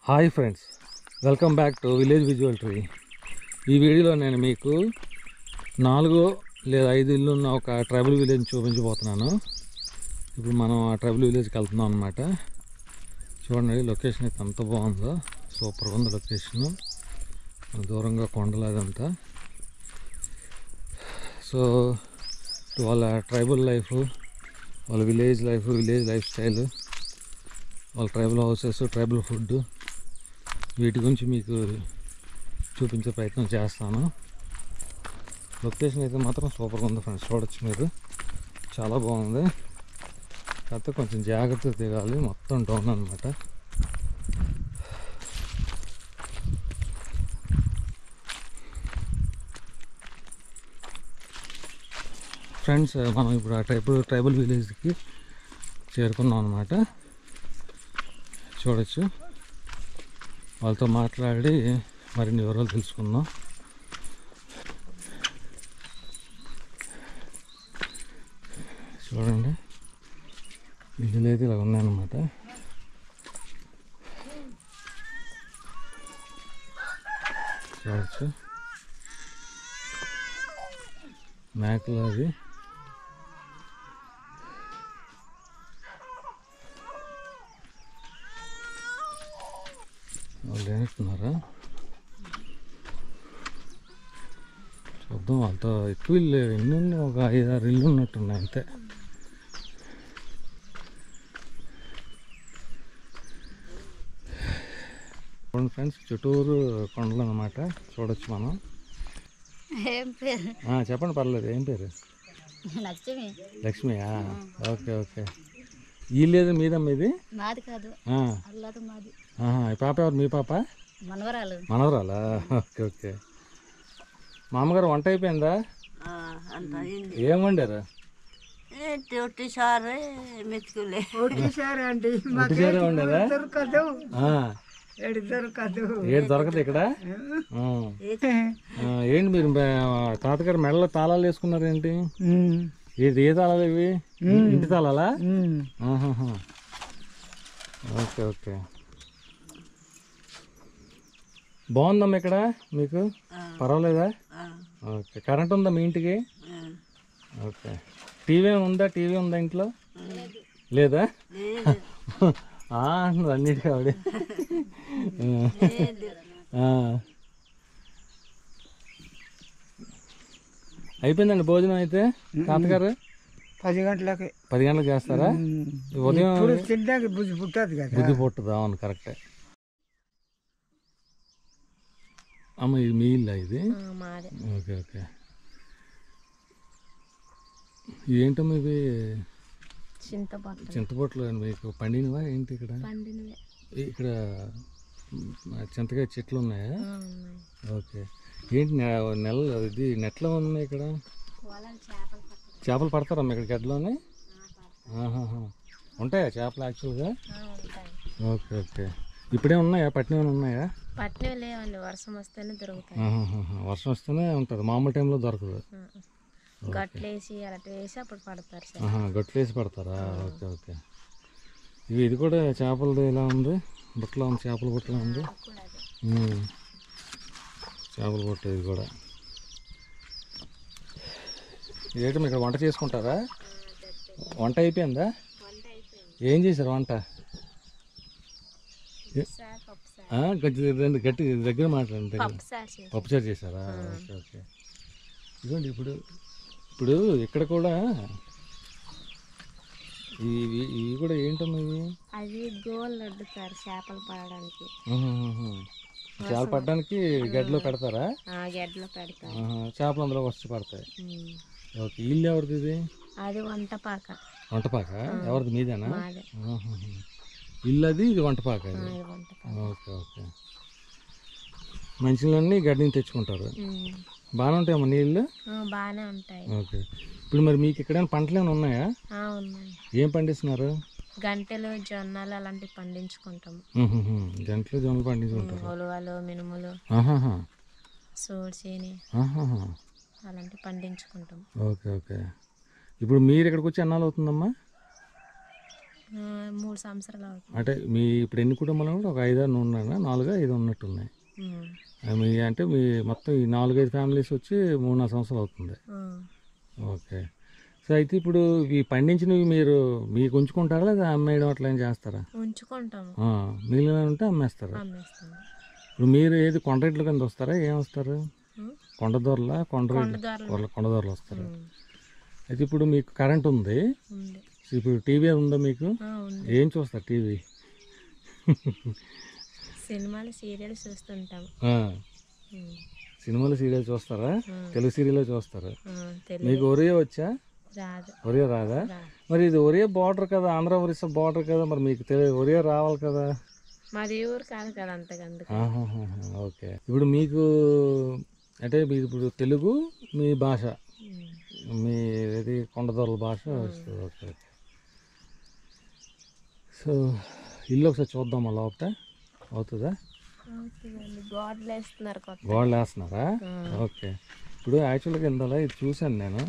Hi friends, welcome back to village visual tree. ఈ వీడియోలో నేను మీకు 4 లేదా 5 ఇల్లు ఉన్న ఒక ట్రైబల్ విలేజ్ చూపించబోతున్నాను. ఇప్పుడు మనం ఆ ట్రైబల్ విలేజ్కి వెళ్తున్నాం అనమాట. చూడండి, లొకేషన్ అయితే ఎంత బాగుందో, సూపర్గా ఉంది లొకేషను. దూరంగా కొండలు అదంతా. సో వాళ్ళ ట్రైబల్ లైఫ్, వాళ్ళ విలేజ్ లైఫ్ స్టైల్, వాళ్ళ ట్రైబల్ హౌసెస్, ట్రైబల్ ఫుడ్, వీటి గురించి మీకు చూపించే ప్రయత్నం చేస్తాను. లొకేషన్ అయితే మాత్రం సూపర్గా ఉంది ఫ్రెండ్స్, చూడొచ్చు మీరు. చాలా బాగుంది. కాకపోతే కొంచెం జాగ్రత్తగా దిగాలి, మొత్తం డౌన్ అనమాట. ఫ్రెండ్స్, మనం ఇప్పుడు ఆ ట్రైబల్ విలేజ్కి చేరుకున్నాం అనమాట. చూడొచ్చు, వాళ్ళతో మాట్లాడి మరిన్ని వివరాలు తెలుసుకుందాం. చూడండి, ఇల్లు అయితే ఇలా ఉన్నాయన్నమాట. చూడొచ్చు, మేకలు అది. వాళ్ళు ఏమంటున్నారా చూద్దాం. వాళ్ళతో ఎక్కువ ఇల్లు ఎన్ని, ఒక 5-6 ఇల్లు ఉన్నట్టున్నాయి అంతే. చూడండి ఫ్రెండ్స్, చుట్టూరు కొండలు అన్నమాట. చూడొచ్చు మనం. ఏం పేరు? చెప్పండి, పర్లేదు. ఏం పేరు? లక్ష్మి. లక్ష్మియా? Okay okay. ఇల్లేదు మీదమ్మ ఇది? మాది కాదు, అల్లదు మాది. ఈ పాప ఎవరు? మీ పాప? మనవరాలు. మనవరాలా? Okay okay. మా అమ్మగారు వంట అయిపోయిందా? ఏం వండారు? ఒట్టిసారే మెతుకులే. ఒట్టిసారే వండారా? ఏడు దొరకదు ఇక్కడ. ఏంటి మీరు తాతగారు మెడలో తాళాలు వేసుకున్నారు ఏంటి? ఏ తాళాలు ఇవి? ఇంటి తాళాలా? Okay okay. బాగుందమ్మా ఇక్కడ మీకు? పర్వాలేదా? ఓకే. కరెంట్ ఉందా మీ ఇంటికి? ఓకే. టీవీ ఉందా ఇంట్లో? లేదా? అన్నిటికీ ఆవిడ. అయిపోయిందండి భోజనం అయితే? తాతగారు 10 గంటలకి 10 గంటలకు చేస్తారా? ఉదయం తింటానికి బుద్ధి పుట్టదు కదా. బుద్ధి పుట్టదు, అవును, కరెక్టే. అమ్మ, ఇది మీ ఇల్లా ఇది? Okay okay. ఏంటమ్మా ఇవి? చింతపొట్లు మీకు పండినవా ఏంటి? ఇక్కడ చింతకాయ చెట్లు ఉన్నాయా? ఓకే. ఏంటి ఇది నెట్లో ఉన్నాయి ఇక్కడ? చేపలు పడతారమ్మా ఇక్కడ గడ్డలోనే? ఉంటాయా చేపలు యాక్చువల్గా? Okay okay. ఇప్పుడే ఉన్నాయా? పట్టినవి ఉన్నాయా? పట్టినవి లేవండి, వర్షం వస్తేనే దొరుకుతాయి. వర్షం వస్తేనే ఉంటుంది, మామూలు టైంలో దొరకదు. గట్లేసి అలా వేసి అప్పుడు పడతారు. గట్లేసి పడతారా? Okay okay. ఇది కూడా చేపలది ఎలా ఉంది? బుట్టలో ఉంది, చేపల బుట్టలో ఉంది. చేపల బుట్ట ఇది కూడా. ఏంటి ఇక్కడ వంట చేసుకుంటారా? వంట అయిపోయిందా? ఏం చేశారు వంట? గట్టి దగ్గర మాట్లాడండి. పప్పుచారు చేశారా? Okay okay. ఇదిగోండి, ఇప్పుడు ఇక్కడ కూడా ఇవి కూడా ఏంటమ్మా ఇవి? అవి గోళ్ళు అడ్డుతారు చేపలు పడడానికి. చేపలు పడడానికి గడ్డలో పెడతారా? గడ్డలో పెడతారు, చేపలు అందులో వచ్చి పడతాయి. ఓకే. ఇల్లు ఎవరిది ఇది? అది వంటపాక. వంటపాక ఎవరిది? మీదేనా? ఇల్లు అది, ఇది వంటపాక. Okay okay. మంచినీళ్ళన్నీ గడ్డి నుంచి తెచ్చుకుంటారు. బాగానే ఉంటాయమ్మా నీళ్ళు? బాగానే ఉంటాయి. ఓకే. ఇప్పుడు మరి మీకు ఎక్కడైనా పంటలు ఏమైనా ఉన్నాయా? ఉన్నాయి. ఏం పండిస్తున్నారు? గంటెలు, జొన్నలు అలాంటివి పండించుకుంటాము. గంటలు, జొన్నలు పండించుకుంటారు. ఉలవలు, మినుములు, సోడిసేని అలాంటివి పండించుకుంటాం. Okay okay. ఇప్పుడు మీరు ఇక్కడికి వచ్చి ఎన్నాళ్ళు అవుతుందమ్మా? 3 సంవత్సరాలు అవుతుంది. అంటే మీ ఇప్పుడు ఎన్ని కుటుంబాలు కూడా ఒక 5 ఉన్నాయా? 4 5 ఉన్నట్టున్నాయి. మీ అంటే మీ మొత్తం ఈ 4 5 ఫ్యామిలీస్ వచ్చి 3-4 సంవత్సరాలు అవుతుంది. ఓకే. సో అయితే ఇప్పుడు ఈ పండించినవి మీరు మీకు ఉంచుకుంటారా లేదా అమ్మేయడం అట్లా ఏం చేస్తారా? ఉంచుకుంటాము. మిగిలిన ఉంటే అమ్మేస్తారా? ఇప్పుడు మీరు ఏది కొండ రేట్ల కింద వస్తారా? ఏం వస్తారు? కొండదొరలా కొండదొరలు వస్తారు. అయితే ఇప్పుడు మీకు కరెంట్ ఉంది, ఇప్పుడు టీవీ ఉందా మీకు? ఏం చూస్తారు టీవీ? సినిమాలు సీరియల్స్ చూస్తుంటాం. సినిమాలు సీరియల్ చూస్తారా? తెలుగు సీరియల్ చూస్తారా? మీకు ఒరియా వచ్చా? ఒరియా రాదా? మరి ఇది ఒరియా బార్డర్ కదా, ఆంధ్ర ఒరిస్సా బార్డర్ కదా, మరి మీకు ఒరియా రావాలి కదా. మాది ఊరు కాదు కదా అంతగా. ఓకే. ఇప్పుడు మీకు అంటే మీకు ఇప్పుడు తెలుగు మీ భాష, మీ ఇది కొండదొరల భాష వస్తుంది. ఓకే. సో ఇల్లు ఒకసారి చూద్దామా లోపల? అవుతుందా? గోడలు వేస్తున్నారా? ఓకే. ఇప్పుడు యాక్చువల్గా ఇందులో ఇది చూశాను నేను,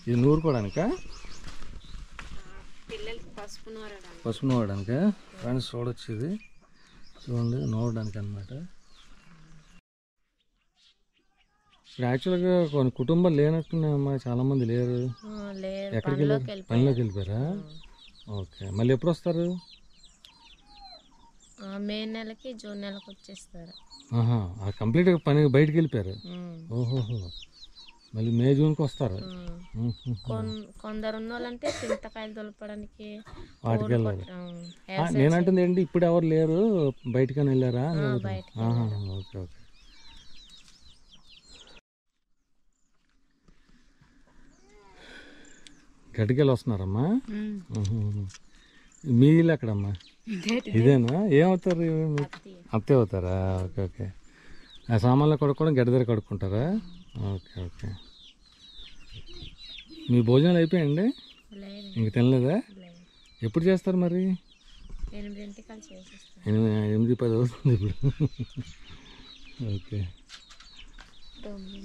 ఇది నూరుకోవడానికా? పసుపు నూరడానికా? ఫ్రెండ్స్ చూడొచ్చు, ఇది చూడండి నూరడానికి అనమాట. ఇప్పుడు యాక్చువల్గా కొన్ని కుటుంబాలు లేనట్టున్నాయమ్మా, చాలామంది లేరు. ఎక్కడికి వెళ్ళారు? పనిలోకి వెళ్ళిపోయారా? ఓకే. మళ్ళీ ఎప్పుడు వస్తారు? మే నెలకి జూన్ నెలకి వచ్చేస్తారు. కంప్లీట్గా పని బయటికి వెళ్ళిపోయారు. ఓహోహో. మళ్ళీ మే జూన్కి వస్తారు. కొందరు ఉన్న వాళ్ళంటే చింతకాయలు దొలపడానికి వాటికి వెళ్ళారు. నేనంటుంది ఏంటి ఇప్పుడు ఎవరు లేరు, బయటకని వెళ్ళారా? Okay okay. గడ్డికెళ్ళి వస్తున్నారమ్మా? మీ ఇల్లు ఎక్కడమ్మా? ఇదేనా? ఏమవుతారు? అత్తే అవుతారా? Okay okay. ఆ సామాన్లు కడుక్కోవడం గడ్డి దగ్గర కడుక్కుంటారా? Okay okay. మీ భోజనాలు అయిపోయాయండి? ఇంక తినలేదా? ఎప్పుడు చేస్తారు మరి? 8-10 అవుతుంది ఇప్పుడు. ఓకే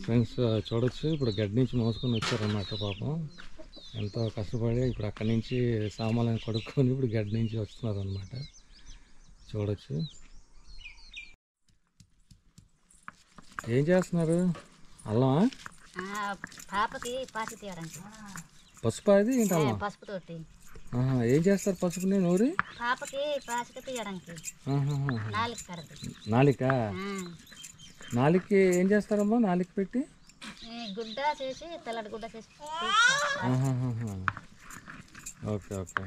ఫ్రెండ్స్ చూడొచ్చు, ఇప్పుడు గడ్డి నుంచి మోసుకొని వచ్చారన్నమాట. పాపం ఎంతో కష్టపడి ఇప్పుడు అక్కడి నుంచి సామాన్లను కడుక్కొని ఇప్పుడు గడ్డి నుంచి వస్తున్నారు అనమాట. చూడొచ్చు. ఏం చేస్తున్నారు? అల్లమా? పాపకి పాచి తీయడానికి. పసుపు? అది ఏంటి అల్లం? పసుపుతోటి. ఏం చేస్తారు పసుపుని నూరి? పాపకి పాచిక తీయడానికి. నాలిక? నాలికి ఏం చేస్తారమ్మా? నాలిక పెట్టి గుడ్డ చేసి తెల్లటి గుడ్డ చేసి. Okay okay.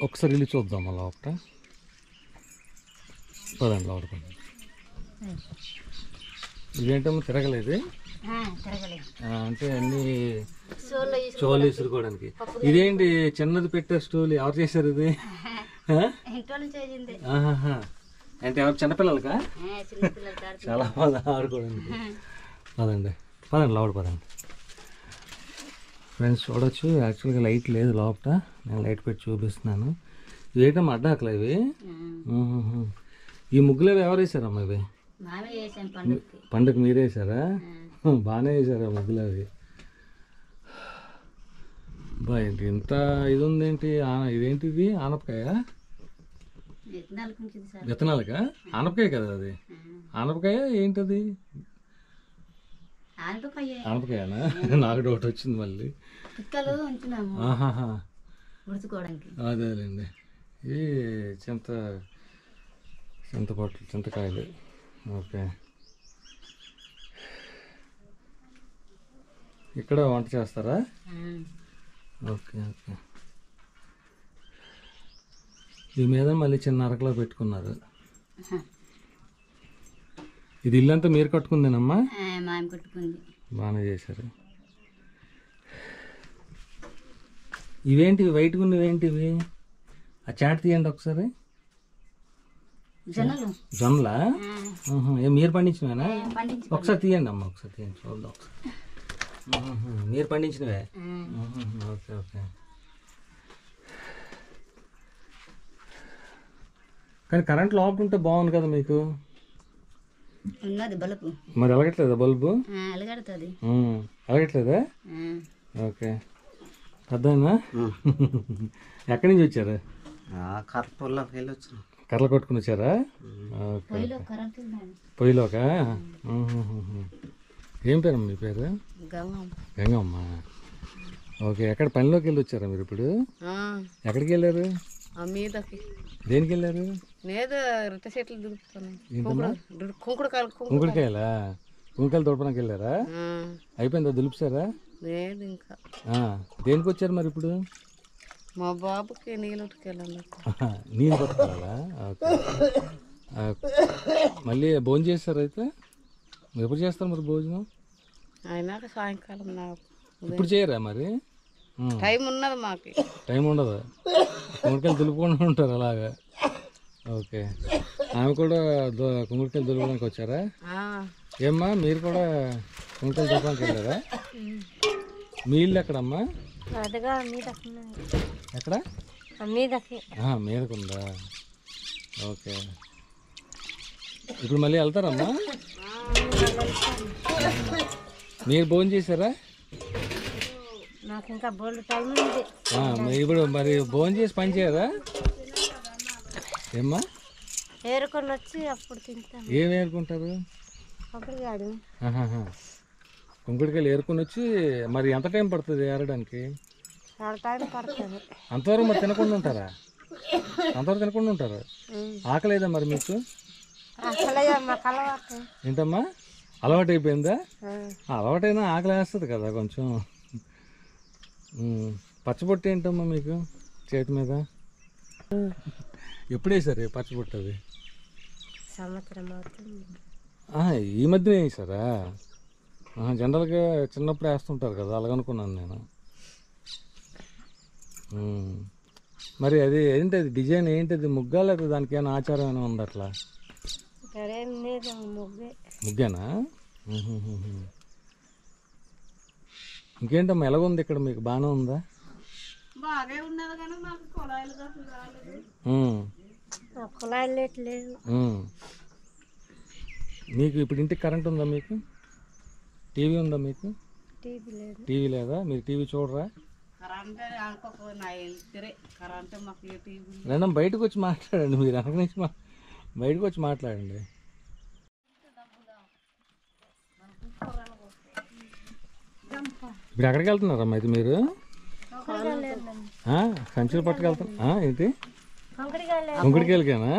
ఒకసారి వెళ్ళి చూద్దాం అలా ఒకట. పదండి లోపలికి. ఇదేంటమ్మా తిరగలేదు? అంటే అన్ని చోళ్ళు విసురుకోవడానికి. ఇదేంటి చిన్నది పెట్టే స్టూల్? ఎవరు చేశారు ఇది? అంటే ఎవరు చిన్నపిల్లలకా? చాలా బాగా ఆడుకోవడానికి. పదండి పదండి లోపల పదండి. ఫ్రెండ్స్ చూడొచ్చు, యాక్చువల్గా లైట్ లేదు లోపల, నేను లైట్ పెట్టి చూపిస్తున్నాను. ఇవేటమ్మా అడ్డాకలు ఇవి? ఈ ముగ్గులు అవి ఎవరు వేసారమ్మా? ఇవి పండుగ మీరే వేసారా? బాగానే వేసారా ముగ్గులు అవి? బా ఇంత ఇది ఉందేంటి? ఇదేంటిది? ఆనపకాయ? విత్తనాలకా? ఆనపకాయ కదా అది? ఆనపకాయ ఏంటది? ఆనపకాయనా? నాకు డౌట్ వచ్చింది మళ్ళీ. అదేలేండి. ఇది చింతకాయలు. ఓకే. ఇక్కడ వంట చేస్తారా? Okay okay. ఈ మీద మళ్ళీ చిన్న అరకలో పెట్టుకున్నారు. ఇది ఇల్లంతా మీరు కట్టుకుందేనమ్మా? బాగానే చేశారు. ఇవేంటివి వైట్గా ఉన్నవేంటివి? ఆ చాట్ తీయండి ఒకసారి. జొన్నలా? మీరు పండించినవేనా? ఒకసారి తీయండి అమ్మా, ఒకసారి తీయండి చూద్దాం. మీరు పండించినవే? Okay okay. కానీ కరెంట్ లోపల ఉంటే బాగుంది కదా మీకు. మరి ఎలగట్లేదా బల్బు? ఎలగట్లేదా? ఓకే. పెద్దనా ఎక్కడి నుంచి వచ్చారు? కర్పూర్లోకి వెళ్ళి వచ్చాను. కర్రలు కొట్టుకుని వచ్చారా? ఓకే. పొయ్యిలో కరెంట్ ఉందండి. పొయ్యిలోకా? ఏం పేరమ్మా మీ పేరు? గంగమ్మ. ఓకే. ఎక్కడ పనిలోకి వెళ్ళి వచ్చారా మీరు ఇప్పుడు? ఎక్కడికి వెళ్ళారు? మీదకి దేనికి వెళ్ళారు? నేదో రొట్టె చెట్లు దుడుపుతాను. కుంకుడికాయలా? కుంకాయలు తోడపడానికి వెళ్ళారా? అయిపోయిందా దులుపుసారా? లేదు ఇంకా. దేనికి వచ్చారు మరి ఇప్పుడు? మా బాబుకి నీళ్ళుకెళ్ళాను. నీళ్ళు పట్టుకోవాలా? ఓకే. మళ్ళీ భోజనం చేస్తారు అయితే? ఎప్పుడు చేస్తారు మరి భోజనం? అయినాక సాయంకాలం నాకు ఇప్పుడు చేయరా మరి? టైం ఉన్నది మాకు. టైం ఉండదు, కుంకుడికాయలు దులుపుకుంటూ ఉంటారు అలాగా. ఓకే. ఆమె కూడా కుంకుడికాయలు దులుపడానికి వచ్చారా? ఏమ్మా మీరు కూడా కుంకుడికాయలు దులపడానికి వెళ్ళారా? మీ ఇల్లు ఎక్కడమ్మా? ఎక్కడ? మీదకుందా? ఓకే. ఇప్పుడు మళ్ళీ వెళ్తారమ్మా? మీరు భోజనం చేశారా? నాకు ఇంకా బోల్డ్ టైం ఉంది. ఇప్పుడు మరి భోజనం చేసి పని చేయరా? ఏమ్మా ఏరుకొని వచ్చి అప్పుడు తింటాను. ఏం ఏరుకుంటారు? ఒకటిగాడు కుంకుడికాయలు ఏరుకొని వచ్చి మరి ఎంత టైం పడుతుంది ఏరడానికి? చాలా టైం పడుతుంది. అంతవరకు మరి తినకుండా ఉంటారా? అంతవరకు తినకుండా ఉంటారు? ఆకలేదా మరి మీకు? మాకు అలవాటు. ఏంటమ్మా అలవాటు అయిపోయిందా? అలవాటైనా ఆకలి వేస్తుంది కదా కొంచెం. పచ్చబొట్టు ఏంటమ్మా మీకు చేతి మీద? ఎప్పుడు వేసారు పచ్చబొట్టు? అది సంవత్సరం అవుతుంది. ఈ మధ్యనే వేసారా? జనరల్గా చిన్నప్పుడు వేస్తుంటారు కదా, అలాగనుకున్నాను నేను. మరి అది ఏంటది డిజైన్ ఏంటది? ముగ్గా లేదా దానికి ఏమైనా ఆచారం ఏమైనా ఉంది అట్లా? ముగ్గేనా? ఇంకేంటమ్మా ఎలాగుంది ఇక్కడ మీకు? బాగానే ఉందా? బాగా ఉన్నది కానీ మాకు కుళాయిలు రాలేదు. కుళాయిలు లేదు. మీకు ఇప్పుడు ఇంటికి కరెంట్ ఉందా? మీకు టీవీ ఉందా? మీకు టీవీ లేదు. టీవీ లేదా? మీరు టీవీ చూడరా? రండి బయటకు వచ్చి మాట్లాడండి. మీరు వెనక నుంచి బయటకు వచ్చి మాట్లాడండి. ఇప్పుడు ఎక్కడికి వెళ్తున్నారమ్మా అయితే మీరు? సంచులు పట్టుకెళ్తున్నా? ఏంటి కుంకుడికాయలకేనా?